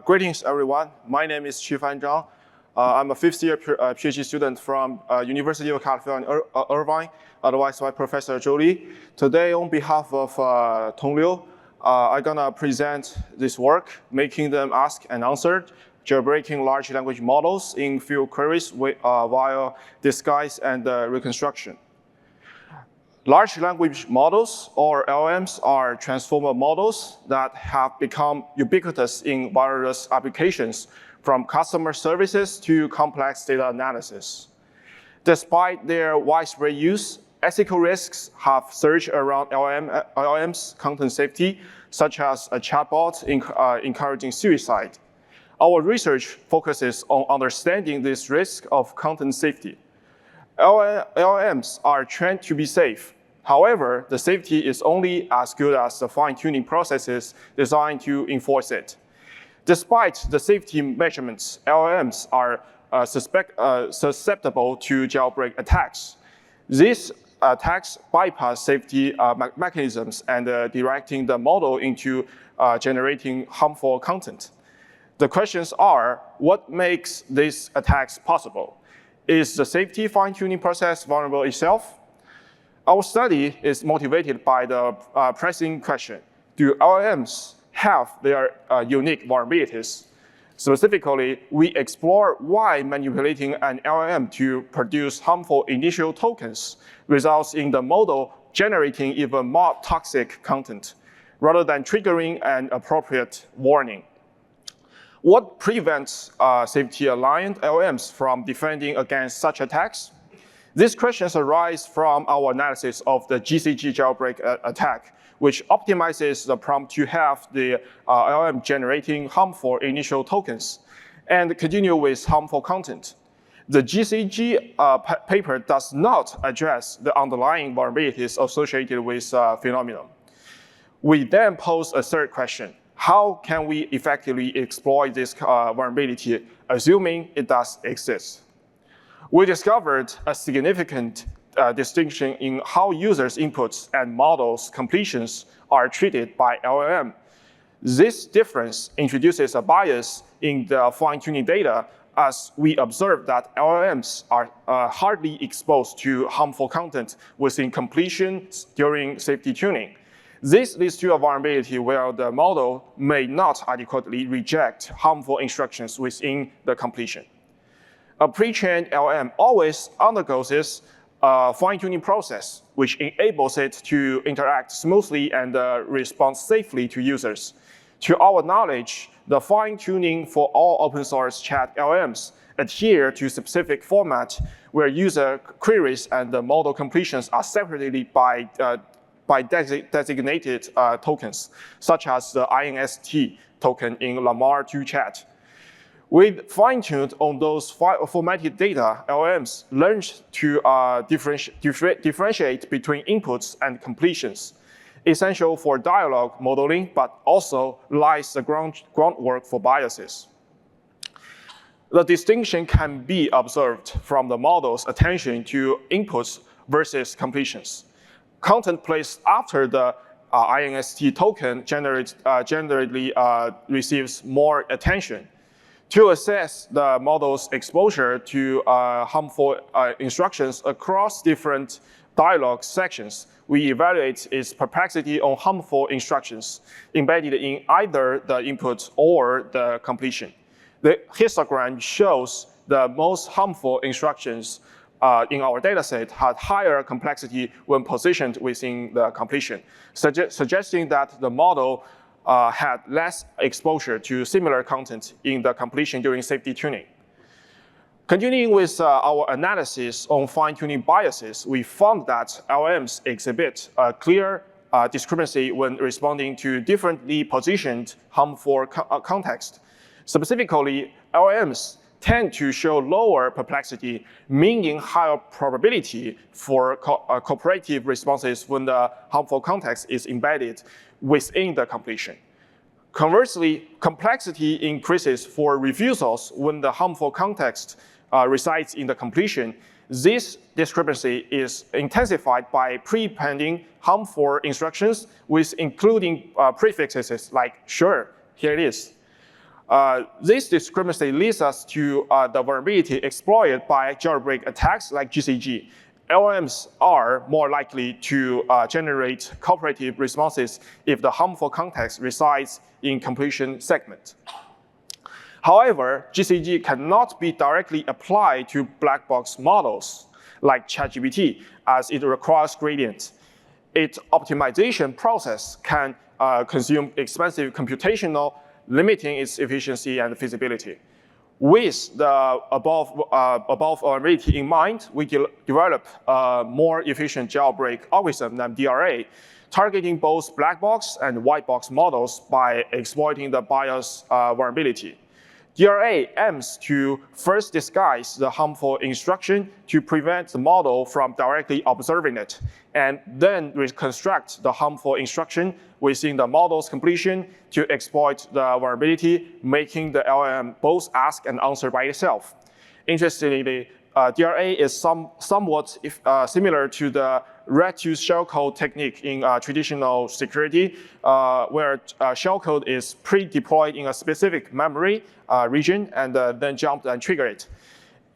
Greetings, everyone. My name is Zhang. I'm a fifth-year PhD student from University of California, Irvine, advised by Professor Zhou Li. Today, on behalf of Tong, I'm gonna present this work, making them ask and answered, jailbreaking large language models in field queries via disguise and reconstruction. Large language models, or LLMs, are transformer models that have become ubiquitous in various applications, from customer services to complex data analysis. Despite their widespread use, ethical risks have surged around LLMs' content safety, such as a chatbot encouraging suicide. Our research focuses on understanding this risk of content safety. LLMs are trained to be safe. However, the safety is only as good as the fine-tuning processes designed to enforce it. Despite the safety measurements, LLMs are susceptible to jailbreak attacks. These attacks bypass safety mechanisms and directing the model into generating harmful content. The questions are, what makes these attacks possible? Is the safety fine-tuning process vulnerable itself? Our study is motivated by the pressing question, do LLMs have their unique vulnerabilities? Specifically, we explore why manipulating an LLM to produce harmful initial tokens results in the model generating even more toxic content, rather than triggering an appropriate warning. What prevents safety-aligned LLMs from defending against such attacks? These questions arise from our analysis of the GCG jailbreak attack, which optimizes the prompt to have the LLM generating harmful initial tokens and continue with harmful content. The GCG paper does not address the underlying vulnerabilities associated with phenomenon. We then pose a third question. How can we effectively exploit this vulnerability, assuming it does exist? We discovered a significant distinction in how users' inputs and models' completions are treated by LLM. This difference introduces a bias in the fine-tuning data, as we observe that LLMs are hardly exposed to harmful content within completion during safety tuning. This leads to a vulnerability where the model may not adequately reject harmful instructions within the completion. A pre-trained LLM always undergoes this fine-tuning process, which enables it to interact smoothly and respond safely to users. To our knowledge, the fine-tuning for all open-source chat LLMs adhere to specific format where user queries and the model completions are separated by designated tokens, such as the INST token in Lamar 2 chat. With fine-tuned on those formatted data, LLMs learn to differentiate between inputs and completions, essential for dialogue modeling, but also lies the groundwork for biases. The distinction can be observed from the model's attention to inputs versus completions. Content placed after the INST token generally receives more attention. To assess the model's exposure to harmful instructions across different dialogue sections, we evaluate its perplexity on harmful instructions embedded in either the input or the completion. The histogram shows the most harmful instructions in our dataset had higher complexity when positioned within the completion, suggesting that the model had less exposure to similar content in the completion during safety tuning. Continuing with our analysis on fine-tuning biases, we found that LLMs exhibit a clear discrepancy when responding to differently positioned harmful context. Specifically, LLMs tend to show lower perplexity, meaning higher probability for cooperative responses when the harmful context is embedded within the completion. Conversely, complexity increases for refusals when the harmful context resides in the completion. This discrepancy is intensified by pre-pending harmful instructions with including prefixes like sure, here it is. This discrepancy leads us to the vulnerability exploited by jailbreak attacks like GCG. LLMs are more likely to generate cooperative responses if the harmful context resides in completion segment. However, GCG cannot be directly applied to black box models like ChatGPT, as it requires gradients. Its optimization process can consume expensive computational, limiting its efficiency and feasibility. With the above vulnerability in mind, we develop a more efficient jailbreak algorithm named DRA, targeting both black box and white box models by exploiting the bias vulnerability. DRA aims to first disguise the harmful instruction to prevent the model from directly observing it, and then reconstruct the harmful instruction within the model's completion to exploit the vulnerability, making the LLM both ask and answer by itself. Interestingly, DRA is somewhat similar to the red-to shellcode technique in traditional security, where shellcode is pre-deployed in a specific memory region and then jumped and triggered it.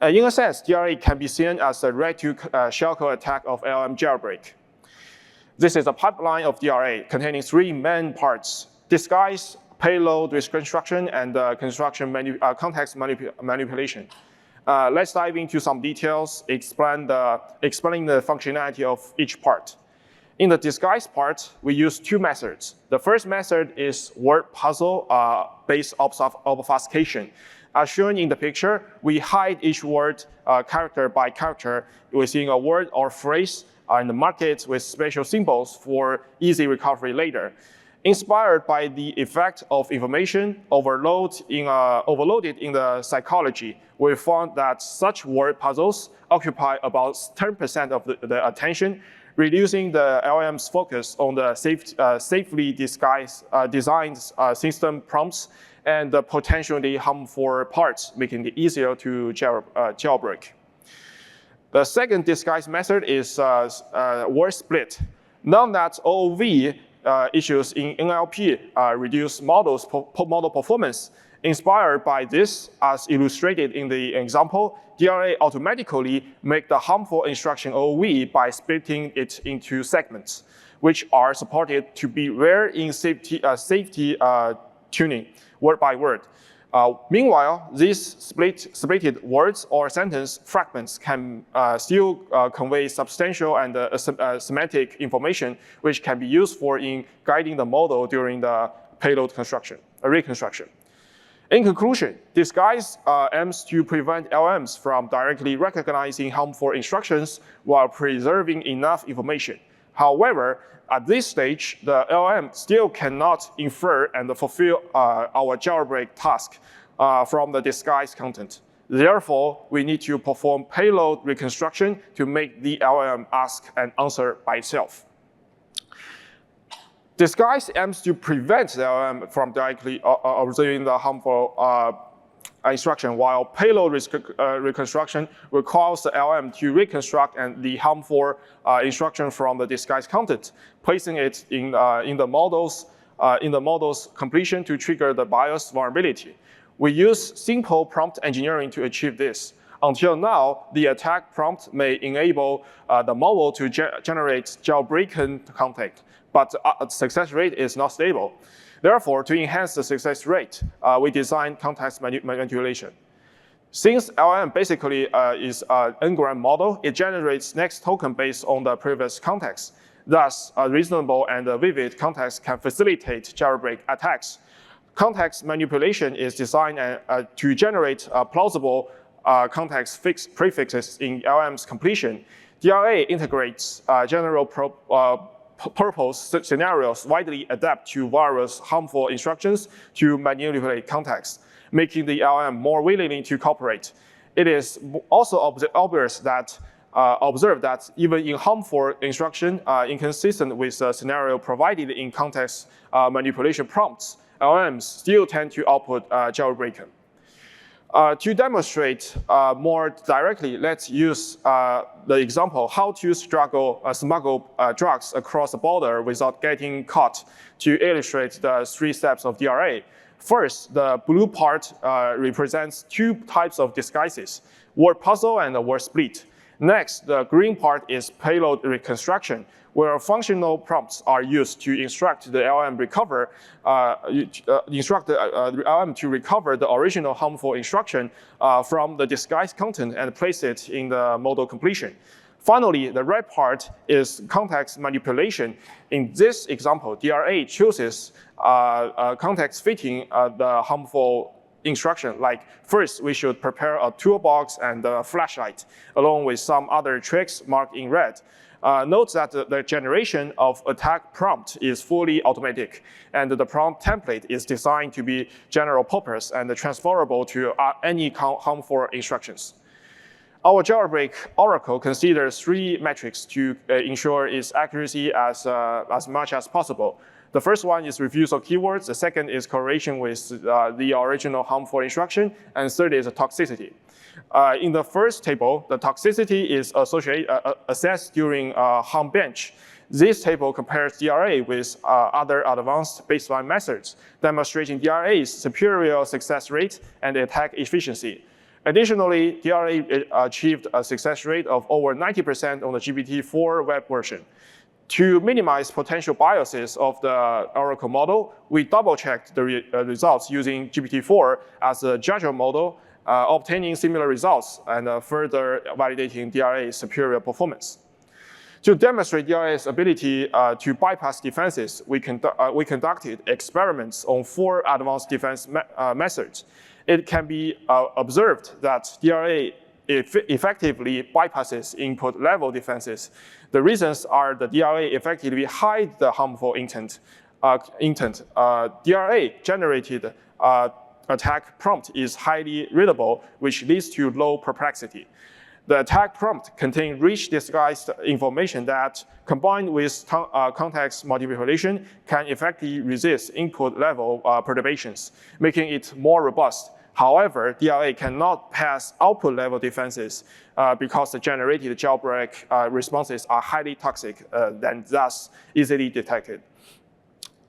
In a sense, DRA can be seen as a red-to shellcode attack of LLM jailbreak. This is a pipeline of DRA containing three main parts: disguise, payload reconstruction, and context manipulation. Let's dive into some details, explaining the functionality of each part. In the disguise part, we use two methods. The first method is word puzzle-based obfuscation. As shown in the picture, we hide each word character by character within a word or phrase and mark it with special symbols for easy recovery later. Inspired by the effect of information overloaded in the psychology, we found that such word puzzles occupy about 10% of the attention, reducing the LLM's focus on the safely designed system prompts and the potentially harmful parts, making it easier to jailbreak. The second disguise method is word split. Now that OOV issues in NLP reduce model performance. Inspired by this, as illustrated in the example, DRA automatically make the harmful instruction OOV by splitting it into segments, which are supported to be rare in safety tuning, word by word. Meanwhile, these splitted words or sentence fragments can still convey substantial and semantic information, which can be useful in guiding the model during the payload reconstruction. In conclusion, disguise aims to prevent LLMs from directly recognizing harmful instructions while preserving enough information. However, at this stage, the LLM still cannot infer and fulfill our jailbreak task from the disguised content. Therefore, we need to perform payload reconstruction to make the LLM ask and answer by itself. Disguise aims to prevent the LLM from directly observing the harmful instruction, while payload reconstruction requires the LLM to reconstruct the harmful instruction from the disguised content, placing it in the model's completion to trigger the bias vulnerability. We use simple prompt engineering to achieve this. Until now, the attack prompt may enable the model to generate jailbreaking content, but the success rate is not stable. Therefore, to enhance the success rate, we designed context manipulation. Since LLM basically is an n-gram model, it generates next token based on the previous context. Thus, a reasonable and vivid context can facilitate jailbreak attacks. Context manipulation is designed to generate plausible context prefixes in LLM's completion. DRA integrates general purpose scenarios widely adapt to various harmful instructions to manipulate context, making the LLM more willing to cooperate. It is also observed that even in harmful instruction inconsistent with the scenario provided in context manipulation prompts, LLMs still tend to output jailbreaking. To demonstrate more directly, let's use the example how to smuggle drugs across the border without getting caught to illustrate the 3 steps of DRA. First, the blue part represents two types of disguises, word puzzle and word split. Next, the green part is payload reconstruction, where functional prompts are used to instruct the LLM to recover the original harmful instruction from the disguised content and place it in the model completion. Finally, the red part is context manipulation. In this example, DRA chooses context fitting the harmful instruction, like first we should prepare a toolbox and a flashlight, along with some other tricks marked in red. Note that the generation of attack prompt is fully automatic, and the prompt template is designed to be general purpose and transferable to any harmful instructions. Our jailbreak oracle considers three metrics to ensure its accuracy as much as possible. The first one is refusal keywords, the second is correlation with the original harmful instruction, and third is toxicity. In the first table, the toxicity is assessed during harm bench. This table compares DRA with other advanced baseline methods, demonstrating DRA's superior success rate and attack efficiency. Additionally, DRA achieved a success rate of over 90% on the GPT-4 web version. To minimize potential biases of the Oracle model, we double-checked the results using GPT-4 as a judicial model, obtaining similar results and further validating DRA's superior performance. To demonstrate DRA's ability to bypass defenses, we conducted experiments on 4 advanced defense methods. It can be observed that DRA effectively bypasses input-level defenses. The reasons are the DRA effectively hides the harmful intent. DRA-generated attack prompt is highly readable, which leads to low perplexity. The attack prompt contains rich disguised information that, combined with context manipulation, can effectively resist input-level perturbations, making it more robust. However, DRA cannot pass output-level defenses because the generated jailbreak responses are highly toxic and thus easily detected.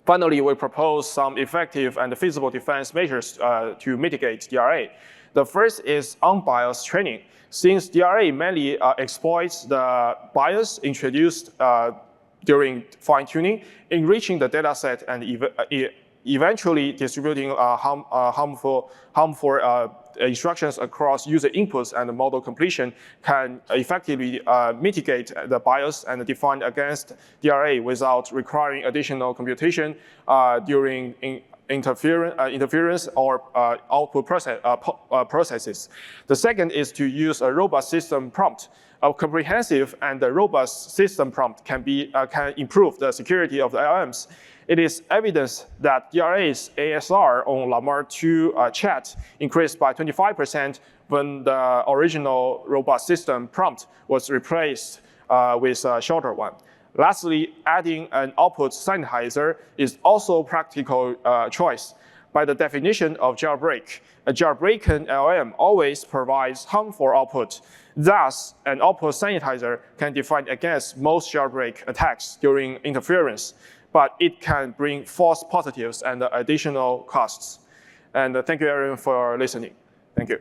Finally, we propose some effective and feasible defense measures to mitigate DRA. The first is unbiased training. Since DRA mainly exploits the bias introduced during fine-tuning, enriching the dataset and eventually distributing harmful instructions across user inputs and model completion can effectively mitigate the bias and defend against DRA without requiring additional computation during interference or output processes. The second is to use a robust system prompt. A comprehensive and robust system prompt can improve the security of the LLMs. It is evidence that DRA's ASR on Llama 2 chat increased by 25% when the original robust system prompt was replaced with a shorter one. Lastly, adding an output sanitizer is also a practical choice. By the definition of jailbreak, a jailbreaking LLM always provides harmful output. Thus, an output sanitizer can defend against most jailbreak attacks during interference, but it can bring false positives and additional costs. And thank you everyone for listening. Thank you.